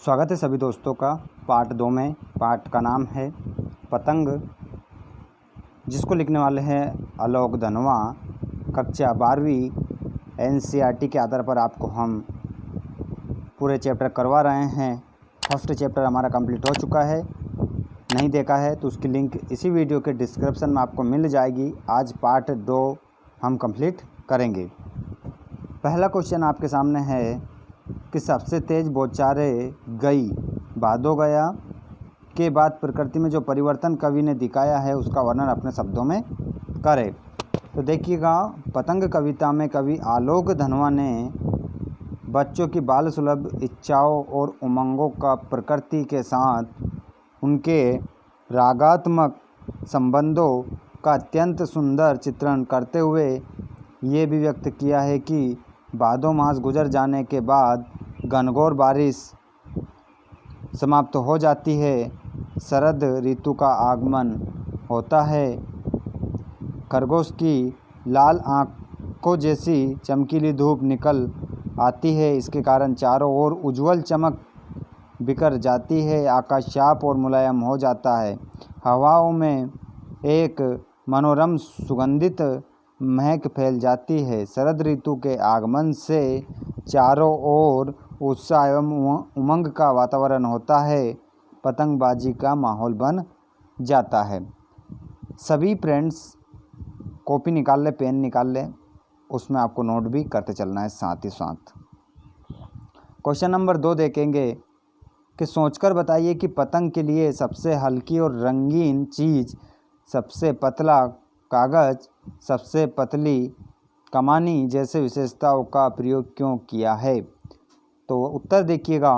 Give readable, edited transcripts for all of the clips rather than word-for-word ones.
स्वागत है सभी दोस्तों का पार्ट 2 में। पार्ट का नाम है पतंग, जिसको लिखने वाले हैं आलोक धनवा। कक्षा 12वीं NCERT के आधार पर आपको हम पूरे चैप्टर करवा रहे हैं। फर्स्ट चैप्टर हमारा कंप्लीट हो चुका है, नहीं देखा है तो उसकी लिंक इसी वीडियो के डिस्क्रिप्शन में आपको मिल जाएगी। आज पार्ट 2 हम कंप्लीट करेंगे। पहला क्वेश्चन आपके सामने है कि सबसे तेज़ बौछारे गई भादो गया के बाद प्रकृति में जो परिवर्तन कवि ने दिखाया है उसका वर्णन अपने शब्दों में करें। तो देखिएगा, पतंग कविता में कवि आलोक धनवा ने बच्चों की बाल सुलभ इच्छाओं और उमंगों का प्रकृति के साथ उनके रागात्मक संबंधों का अत्यंत सुंदर चित्रण करते हुए ये भी व्यक्त किया है कि भादो मास गुजर जाने के बाद घनघोर बारिश समाप्त हो जाती है, शरद ऋतु का आगमन होता है। खरगोश की लाल आँखों जैसी चमकीली धूप निकल आती है, इसके कारण चारों ओर उज्जवल चमक बिखर जाती है, आकाश साफ और मुलायम हो जाता है, हवाओं में एक मनोरम सुगंधित महक फैल जाती है। शरद ऋतु के आगमन से चारों ओर उत्साह एवं उमंग का वातावरण होता है, पतंगबाजी का माहौल बन जाता है। सभी फ्रेंड्स कॉपी निकाल ले, पेन निकाल ले, उसमें आपको नोट भी करते चलना है साथ ही साथ। क्वेश्चन नंबर 2 देखेंगे कि सोचकर बताइए कि पतंग के लिए सबसे हल्की और रंगीन चीज़, सबसे पतला कागज़, सबसे पतली कमानी जैसे विशेषताओं का प्रयोग क्यों किया है। तो उत्तर देखिएगा,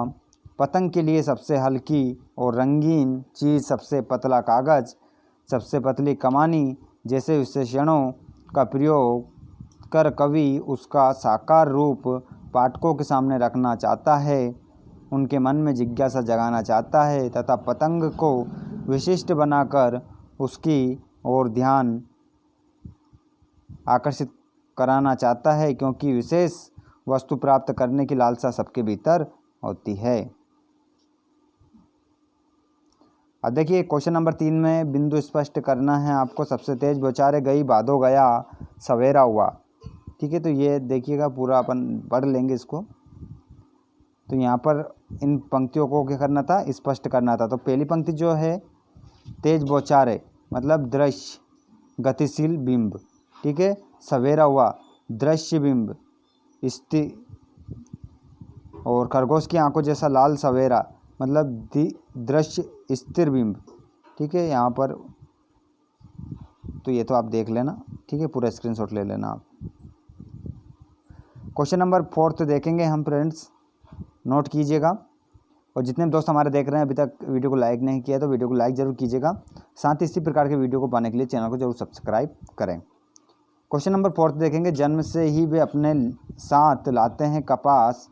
पतंग के लिए सबसे हल्की और रंगीन चीज़, सबसे पतला कागज़, सबसे पतली कमानी जैसे विशेषणों का प्रयोग कर कवि उसका साकार रूप पाठकों के सामने रखना चाहता है, उनके मन में जिज्ञासा जगाना चाहता है तथा पतंग को विशिष्ट बनाकर उसकी ओर ध्यान आकर्षित कराना चाहता है, क्योंकि विशेष वस्तु प्राप्त करने की लालसा सबके भीतर होती है। अब देखिए क्वेश्चन नंबर 3 में बिंदु स्पष्ट करना है आपको। सबसे तेज बौछारे गई भादो गया सवेरा हुआ। ठीक है, तो ये देखिएगा पूरा अपन पढ़ लेंगे इसको। तो यहाँ पर इन पंक्तियों को क्या करना था, स्पष्ट करना था। तो पहली पंक्ति जो है, तेज बौछारे मतलब दृश्य गतिशील बिंब। ठीक है, सवेरा हुआ दृश्य बिंब और खरगोश की आंखों जैसा लाल सवेरा मतलब दृश्य स्थिर बिंब। ठीक है, यहाँ पर तो ये तो आप देख लेना। ठीक है, पूरा स्क्रीनशॉट ले लेना आप। क्वेश्चन नंबर 4 देखेंगे हम फ्रेंड्स, नोट कीजिएगा। और जितने दोस्त हमारे देख रहे हैं अभी तक वीडियो को लाइक नहीं किया तो वीडियो को लाइक ज़रूर कीजिएगा, साथ ही इसी प्रकार के वीडियो को पाने के लिए चैनल को जरूर सब्सक्राइब करें। क्वेश्चन नंबर 4 देखेंगे, जन्म से ही वे अपने साथ लाते हैं कपास।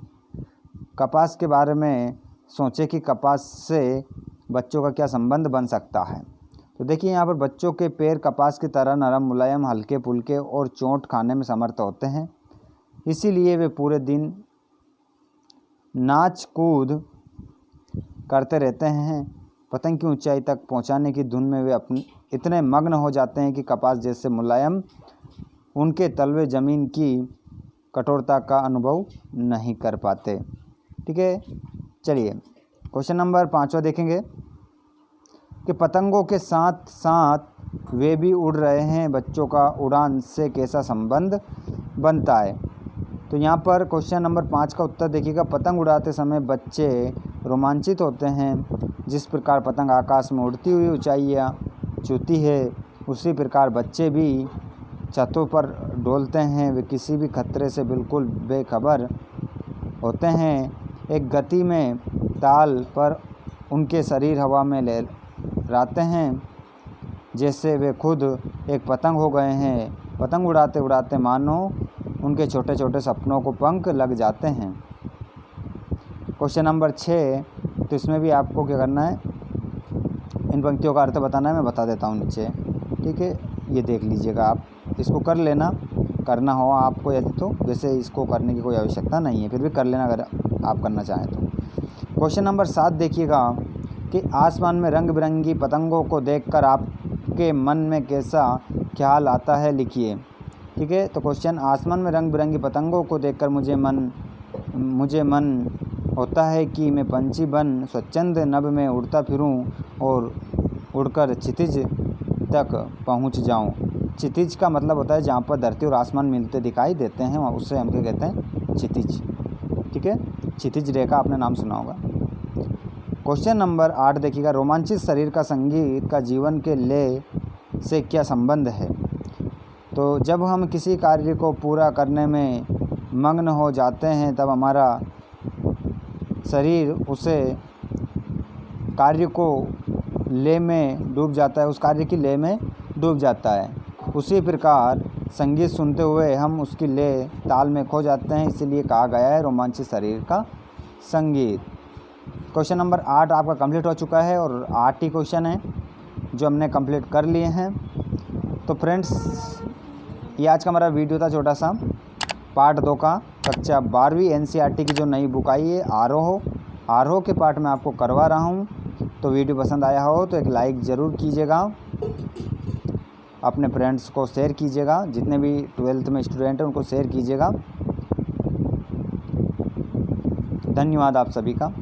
कपास के बारे में सोचें कि कपास से बच्चों का क्या संबंध बन सकता है। तो देखिए यहाँ पर बच्चों के पैर कपास की तरह नरम, मुलायम, हल्के फुल्के और चोट खाने में समर्थ होते हैं, इसीलिए वे पूरे दिन नाच कूद करते रहते हैं। पतंग की ऊंचाई तक पहुंचाने की धुन में वे अपने इतने मग्न हो जाते हैं कि कपास जैसे मुलायम उनके तलवे ज़मीन की कठोरता का अनुभव नहीं कर पाते। ठीक है, चलिए क्वेश्चन नंबर 5 देखेंगे कि पतंगों के साथ साथ वे भी उड़ रहे हैं, बच्चों का उड़ान से कैसा संबंध बनता है। तो यहाँ पर क्वेश्चन नंबर 5 का उत्तर देखिएगा, पतंग उड़ाते समय बच्चे रोमांचित होते हैं। जिस प्रकार पतंग आकाश में उड़ती हुई ऊंचाइयाँ छूती है, उसी प्रकार बच्चे भी छतों पर डोलते हैं। वे किसी भी खतरे से बिल्कुल बेखबर होते हैं। एक गति में ताल पर उनके शरीर हवा में लहराते हैं, जैसे वे खुद एक पतंग हो गए हैं। पतंग उड़ाते उड़ाते मानो उनके छोटे छोटे सपनों को पंख लग जाते हैं। क्वेश्चन नंबर 6, तो इसमें भी आपको क्या करना है, इन पंक्तियों का अर्थ बताना है। मैं बता देता हूँ नीचे। ठीक है, ये देख लीजिएगा, आप इसको कर लेना, करना हो आपको यदि तो। वैसे इसको करने की कोई आवश्यकता नहीं है, फिर भी कर लेना अगर आप करना चाहें तो। क्वेश्चन नंबर 7 देखिएगा कि आसमान में रंग बिरंगी पतंगों को देखकर आपके मन में कैसा ख्याल आता है, लिखिए। ठीक है, तो क्वेश्चन, आसमान में रंग बिरंगी पतंगों को देखकर मुझे मन होता है कि मैं पंछी बन स्वच्छंद नभ में उड़ता फिरूं और उड़कर क्षितिज तक पहुंच जाऊं। क्षितिज का मतलब होता है जहां पर धरती और आसमान मिलते दिखाई देते हैं, उससे हम क्या कहते हैं, क्षितिज। ठीक है, क्षितिज रेखा आपने नाम सुना होगा। क्वेश्चन नंबर 8 देखिएगा, रोमांचित शरीर का संगीत का जीवन के लय से क्या संबंध है। तो जब हम किसी कार्य को पूरा करने में मग्न हो जाते हैं तब हमारा शरीर उसे कार्य को लय में डूब जाता है, उस कार्य की लय में डूब जाता है। उसी प्रकार संगीत सुनते हुए हम उसकी लय ताल में खो जाते हैं, इसीलिए कहा गया है रोमांचित शरीर का संगीत। क्वेश्चन नंबर 8 आपका कंप्लीट हो चुका है और 8 ही क्वेश्चन हैं जो हमने कंप्लीट कर लिए हैं। तो फ्रेंड्स, ये आज का हमारा वीडियो था छोटा सा, पार्ट 2 का, कक्षा 12वीं एनसीईआरटी की जो नई बुक आई है आरोह के पार्ट में आपको करवा रहा हूँ। तो वीडियो पसंद आया हो तो एक लाइक ज़रूर कीजिएगा, अपने फ्रेंड्स को शेयर कीजिएगा, जितने भी 12th में स्टूडेंट हैं उनको शेयर कीजिएगा। धन्यवाद आप सभी का।